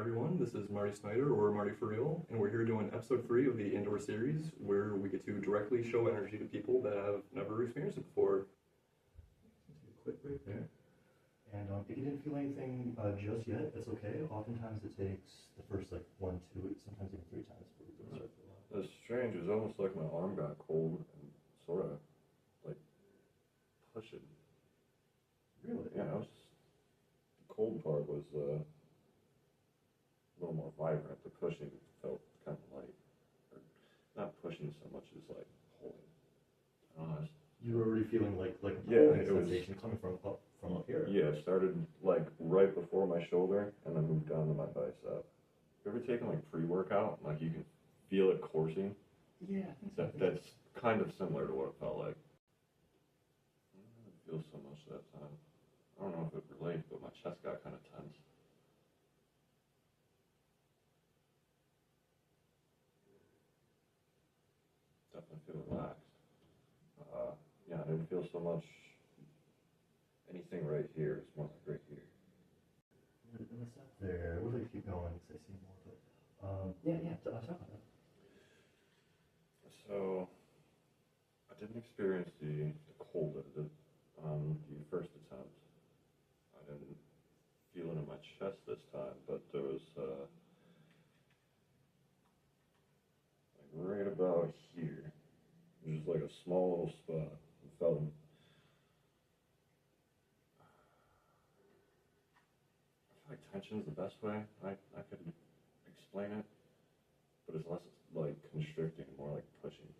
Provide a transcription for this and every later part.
everyone, this is Marty Snyder, or Marty for Real, and we're here doing episode 3 of the Indoor series, where we get to directly show energy to people that have never experienced it before. Take a quick break there. And if you didn't feel anything just yet, that's okay. Oftentimes it takes the first 1, 2, sometimes even 3 times before we start to feel That's strange. It was almost like my arm got cold and sort of pushing. Really? Yeah, the cold part was a little more vibrant. The pushing felt kind of light. Or not pushing so much as pulling. I don't know. You were already feeling like a it sensation coming from up here. Yeah, it started right before my shoulder and then moved down to my bicep. You ever taken pre-workout? You can feel it coursing? Yeah, I think so. That's kind of similar to what it felt like. I didn't feel so much that time. I don't know if it relates, but my chest got kind of tense. Definitely feel relaxed. Yeah, I didn't feel so much anything right here. It's more right here. What's up there? We're going to keep going because I see more, but talk about that. So, I didn't experience the cold at the first attempt. I didn't feel it in my chest this time, but there was right about here, just a small little spot. I felt I feel like tension's the best way I could explain it, but it's less constricting, more pushing.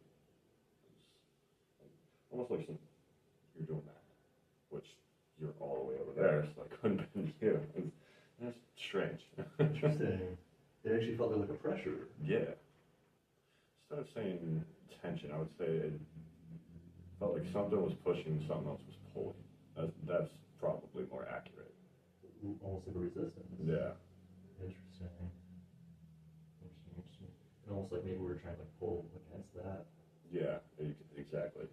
It's almost like you're doing that, which you're all the way over there, so I couldn't have been you. That's strange. Interesting. It actually felt like a pressure. Yeah. Instead of saying tension, I would say it felt like something was pushing, something else was pulling. That's probably more accurate. Almost like a resistance. Yeah. Interesting. And almost like maybe we were trying to pull against that. Yeah, exactly.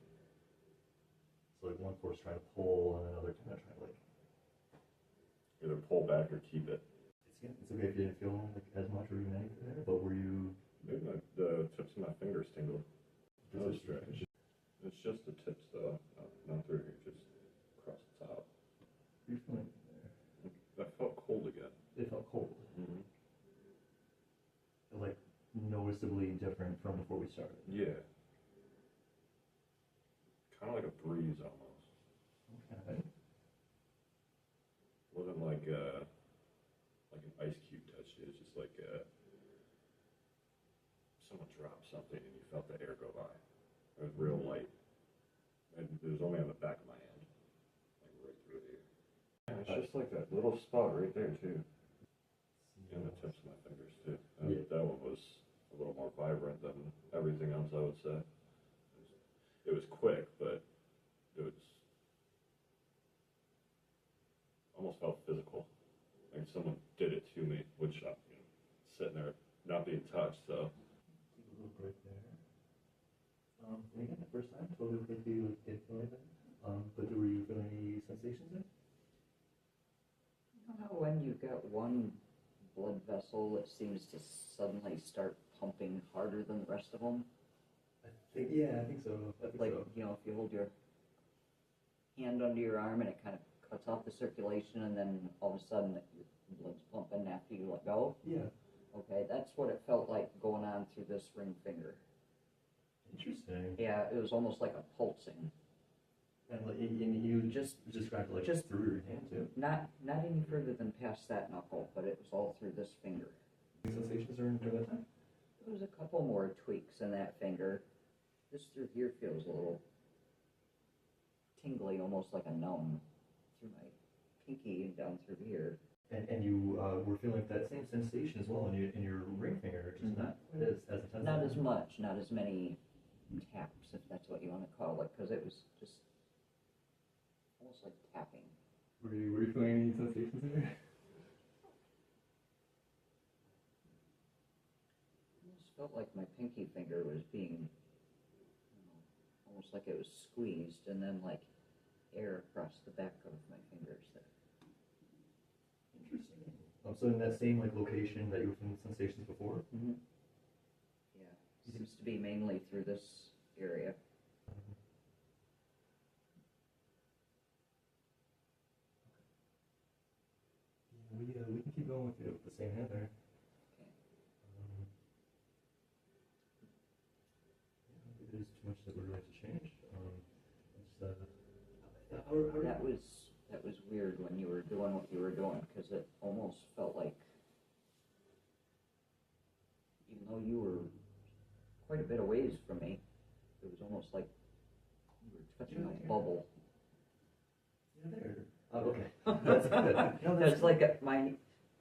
So one force trying to pull and another kind of trying to either pull back or keep it. It's okay if you didn't feel as much or even anything there, but were you... Maybe the tips of my fingers tingled. That was strange. It's just the tips though, not through here, just across the top. What are you feeling there? I felt cold again. It felt cold. Mm-hmm. Noticeably different from before we started. Yeah. Kind of like a breeze almost. Okay. Wasn't like an ice cube touched it. It's just someone dropped something and you felt the air go by. It was real light. And it was only on the back of my hand, right through here. And it's just that little spot right there too. And the tips of my fingers too. That one was a little more vibrant than everything else, I would say. It was quick, but it was almost felt physical. Like someone did it to me, which I'm sitting there not being touched, so. Take a little break there. And again, the first time, totally okay if you didn't feel anything. But were you feeling any sensations there? You know how when you get one blood vessel, it seems to suddenly start pumping harder than the rest of them? I think so. If you hold your hand under your arm and it kind of cuts off the circulation, and then all of a sudden your blood's pumping after you let go. Yeah. Okay, that's what it felt like going on through this ring finger. Interesting. Yeah, it was almost like a pulsing. And you just described just through your hand too. Not any further than past that knuckle, but it was all through this finger. Any sensations during that time? There was a couple more tweaks in that finger. This through here feels a little tingly, almost like a numb through my pinky and down through here. And you were feeling that same sensation as well in your ring finger, just not quite as intense. Not as much, not as many taps, if that's what you want to call it, because it was just almost like tapping. Were you feeling any sensations there? It almost felt like my pinky finger was being, almost like it was squeezed, and then air across the back of my fingers there. Interesting. So in that same like location that you were feeling sensations before? Mm-hmm. Yeah, seems to be mainly through this area. We can keep going with the same hand there. Okay. I don't think there's too much that we're going to change. How That was weird when you were doing what you were doing, because it almost felt like, even though you were quite a bit away from me, it was almost like you were touching a bubble. Yeah, there. Okay. That's good. No, That's like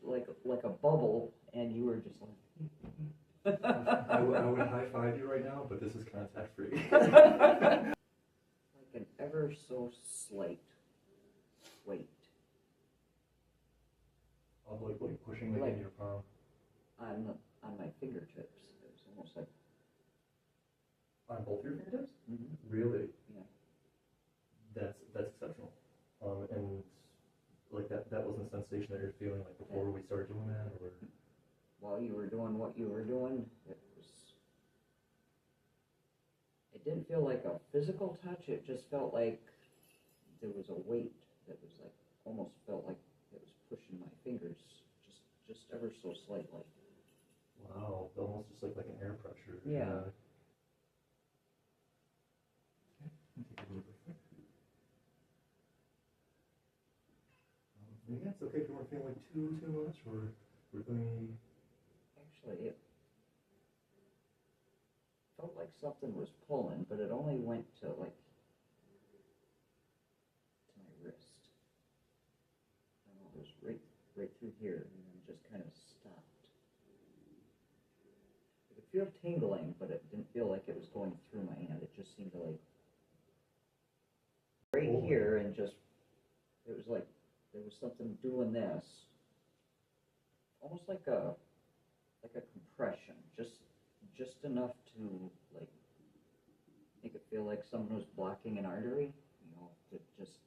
like a bubble, and you were just like. I would high five you right now, but this is contact free. Like an ever so slight weight Of like pushing like in your palm. on my fingertips. It was almost like. On both your fingertips? Mm-hmm. Really? Yeah. That's exceptional. And like that wasn't a sensation that you're feeling like before we started doing that, or While you were doing what you were doing, it didn't feel like a physical touch. It just felt like there was a weight that was like almost felt like it was pushing my fingers just ever so slightly. wow, almost just like an air pressure. Yeah. Yeah, it's okay if you weren't feeling like too much, or we're going. Actually, it felt like something was pulling, but it only went to my wrist. I don't know, it was right through here, and then just kind of stopped. It could feel tingling, but it didn't feel like it was going through my hand. It just seemed to like right here, and just it was like there was something doing this, almost like a compression, just enough to like make it feel like someone was blocking an artery. You know, it just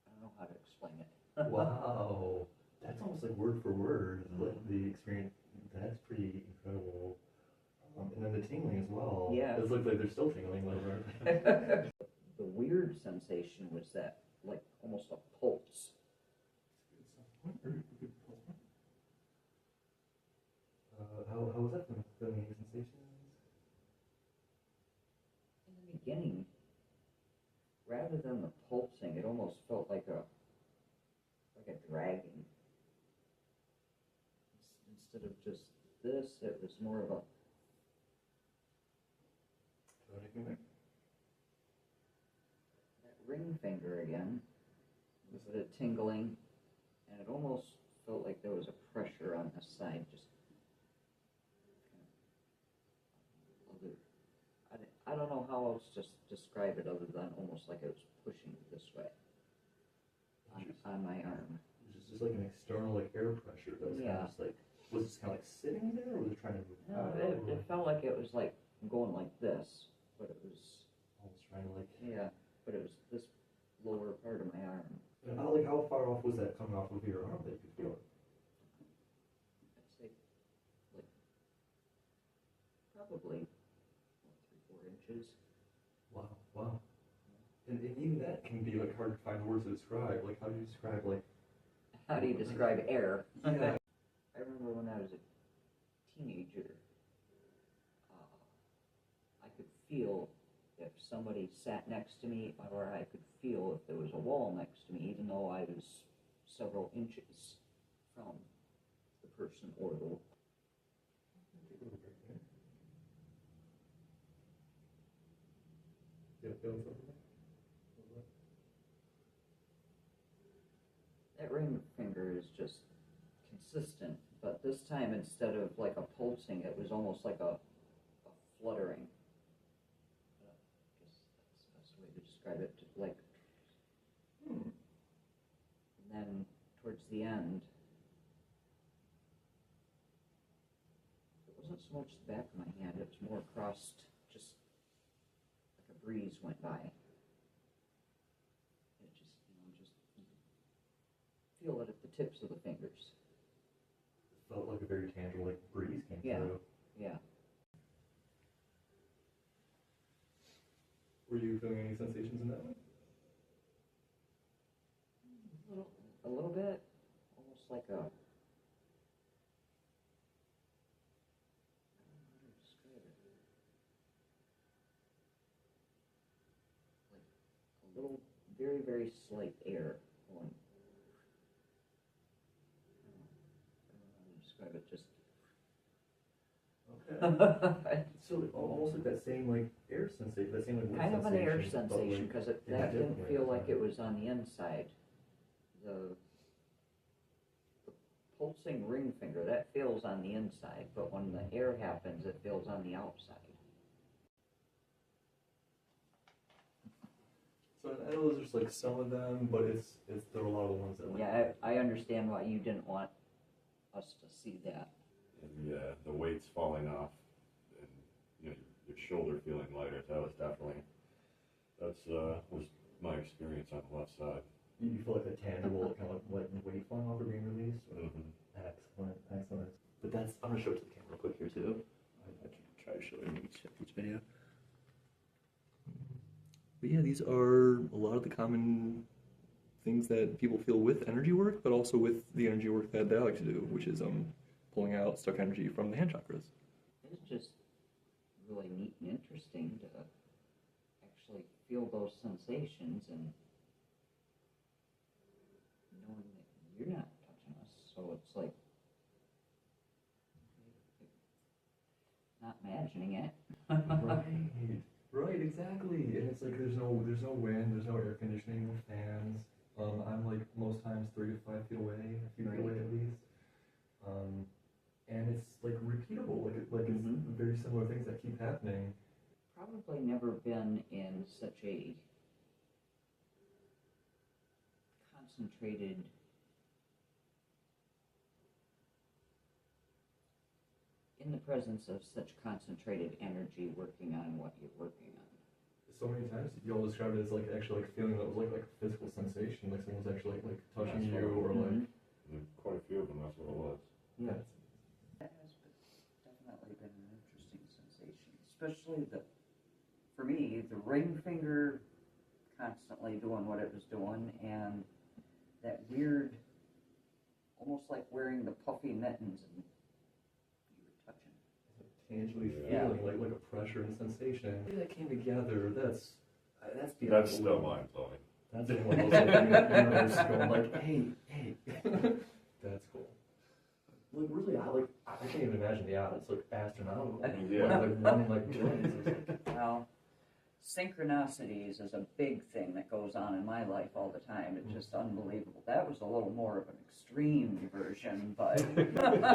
I don't know how to explain it. Wow, that's almost like word for word. Like the experience. That's pretty incredible. And then the tingling as well. Yeah. It looks like they're still tingling. Like, The weird sensation was that like almost a pulse. how was that feeling any sensations? In the beginning, rather than the pulsing, it almost felt like a dragging. Instead of just this, it was more of a. Anything there? That ring finger again, was a bit tingling, and it almost felt like there was a pressure on this side, just kind of I don't know how else to describe it other than almost like it was pushing this way on my arm. Just like an external like air pressure that was kind of just like, was it kind of like sitting there, or was it trying to move No, out? it felt like it was like going like this, but it was Almost trying to like. yeah, but it was this lower part of my arm. And how far off was that coming off of your arm that you could feel it? I'd say like probably 3-4 inches. Wow. And even that can be like hard to find words to describe. Like, how do you describe like? How do you describe air? Yeah. I remember when I was a teenager, I could feel if somebody sat next to me, or I could feel if there was a wall next to me, even though I was several inches from the person or the wall. Yeah, feeling something? That ring finger is just consistent, but this time instead of like a pulsing, it was almost like a fluttering. I guess that's the best way to describe it. Like, and then towards the end, it wasn't so much the back of my hand; it was more across, just like a breeze went by. It just, you could feel it at the tips of the fingers. It felt like a very tangible, like breeze came Yeah. through. Yeah. Were you feeling any sensations in that way? A little bit, almost like a. I don't know how to describe it. Like a little, very, very slight air going. I don't know how to describe it. Just. Okay. So almost like that same like air sensation, that same like wind Kind of an air sensation, but, sensation like, because in a that different didn't way feel this like time. it was on the inside. The pulsing ring finger, that feels on the inside, but when the air happens, it feels on the outside. So I know there's just like some of them, but there are a lot of the ones that like. Yeah, I understand why you didn't want us to see that. And yeah, the weight's falling off, and you know your shoulder feeling lighter. That was definitely was my experience on the left side. You feel like a tangible kind of like weight falling off or being released. Mm-hmm. Excellent, excellent. But that's, I'm gonna show it to the camera real quick here too. I can try to show it in each video. But yeah, these are a lot of the common things that people feel with energy work, but also with the energy work that I like to do, which is pulling out stuck energy from the hand chakras. It's just really neat and interesting to actually feel those sensations and knowing that you're not touching us. So it's like not imagining it. Right, exactly. And it's like there's no wind, there's no air conditioning, no fans. I'm like most times 3 to 5 feet away, a few feet away at least. And it's like repeatable, like it's very similar things that keep happening. Probably never been in such a concentrated in the presence of such concentrated energy working on what you're working on. So many times y'all described it as like actually like feeling that was like a physical sensation, like someone's actually like touching That's you what- or like. There's quite a few of them. That's what it was. Yeah. That's- That has definitely been an interesting sensation, especially for me, the ring finger constantly doing what it was doing, and that weird, almost like wearing the puffy mittens and you were touching. Tangibly Yeah. feeling like a pressure and sensation. The way that came together, that's beyond That's still belief. mind blowing. That's one of those like, just going like, hey. That's cool. Like really, I can't even imagine the odds. Like astronomical. Yeah. Like one in like billions. It's like, Well, synchronicities is a big thing that goes on in my life all the time. It's just unbelievable. That was a little more of an extreme version, but